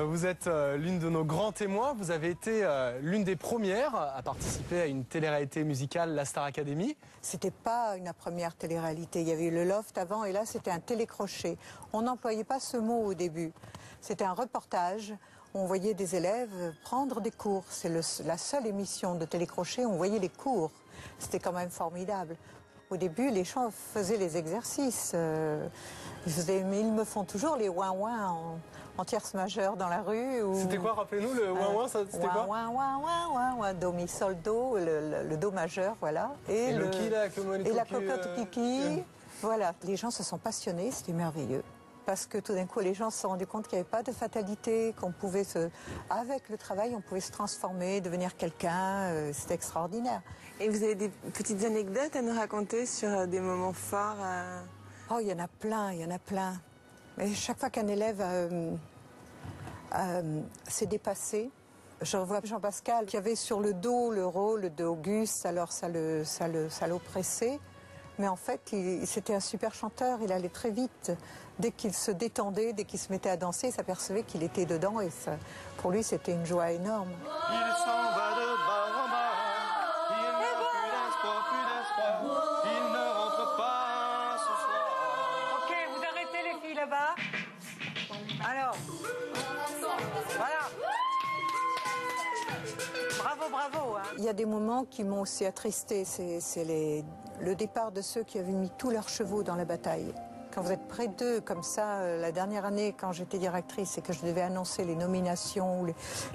vous êtes l'une de nos grands témoins. Vous avez été l'une des premières à participer à une télé-réalité musicale, la Star Academy. C'était pas une première télé-réalité. Il y avait eu le Loft avant et là c'était un télécrochet. On n'employait pas ce mot au début. C'était un reportage. On voyait des élèves prendre des cours. C'est la seule émission de télécrochet où on voyait les cours. C'était quand même formidable. Au début, les gens faisaient les exercices. Mais ils me font toujours les ouin-ouin en tierce majeure dans la rue. C'était quoi, rappelez-nous, le ouin-ouin, c'était quoi? Ouin, ouin, ouin, ouin, ouin, do, mi, sol, do, le do majeur, voilà. Et le qui, là, et la cocotte kiki. Voilà, les gens se sont passionnés, c'était merveilleux. Parce que tout d'un coup, les gens se sont rendus compte qu'il n'y avait pas de fatalité, qu'on pouvait avec le travail, on pouvait se transformer, devenir quelqu'un. C'était extraordinaire. Et vous avez des petites anecdotes à nous raconter sur des moments forts Oh, il y en a plein, il y en a plein. Mais chaque fois qu'un élève s'est dépassé, je revois Jean-Pascal qui avait sur le dos le rôle d'Auguste, alors ça l'oppressait. Mais en fait, c'était un super chanteur, il allait très vite. Dès qu'il se détendait, dès qu'il se mettait à danser, il s'apercevait qu'il était dedans et ça, pour lui, c'était une joie énorme. Il s'en va de bar en bar, il n'a plus d'espoir, il ne rentre pas ce soir. Ok, vous arrêtez les filles là-bas. Alors, voilà. Bravo, bravo. Hein. Il y a des moments qui m'ont aussi attristé. C'est le départ de ceux qui avaient mis tous leurs chevaux dans la bataille. Quand vous êtes près d'eux, comme ça, la dernière année, quand j'étais directrice et que je devais annoncer les nominations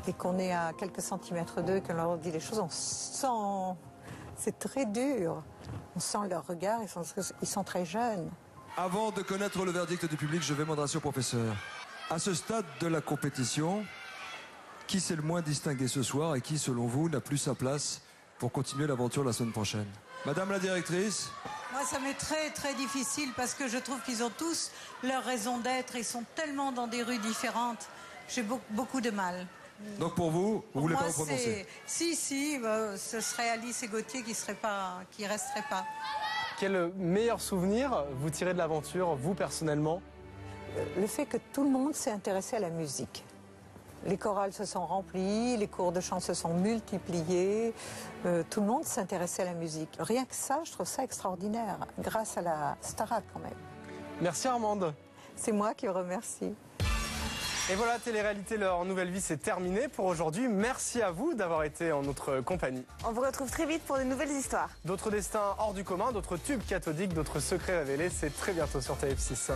et qu'on est à quelques centimètres d'eux, qu'on leur dit les choses, on sent... C'est très dur. On sent leur regard, ils sont très jeunes. Avant de connaître le verdict du public, je vais m'adresser au professeur. À ce stade de la compétition, qui s'est le moins distingué ce soir et qui, selon vous, n'a plus sa place pour continuer l'aventure la semaine prochaine? Madame la directrice. Moi, ça m'est très, très difficile parce que je trouve qu'ils ont tous leur raison d'être. Ils sont tellement dans des rues différentes. J'ai beaucoup de mal. Donc pour vous, vous voulez pas vous prononcer? Si, ce serait Alice et Gauthier qui resteraient pas. Quel meilleur souvenir vous tirez de l'aventure, vous personnellement? Le fait que tout le monde s'est intéressé à la musique. Les chorales se sont remplies, les cours de chant se sont multipliés, tout le monde s'intéressait à la musique. Rien que ça, je trouve ça extraordinaire, grâce à la Starac quand même. Merci Armande. C'est moi qui vous remercie. Et voilà, Télé-réalité, leur nouvelle vie, c'est terminé pour aujourd'hui. Merci à vous d'avoir été en notre compagnie. On vous retrouve très vite pour de nouvelles histoires. D'autres destins hors du commun, d'autres tubes cathodiques, d'autres secrets révélés, c'est très bientôt sur TF6.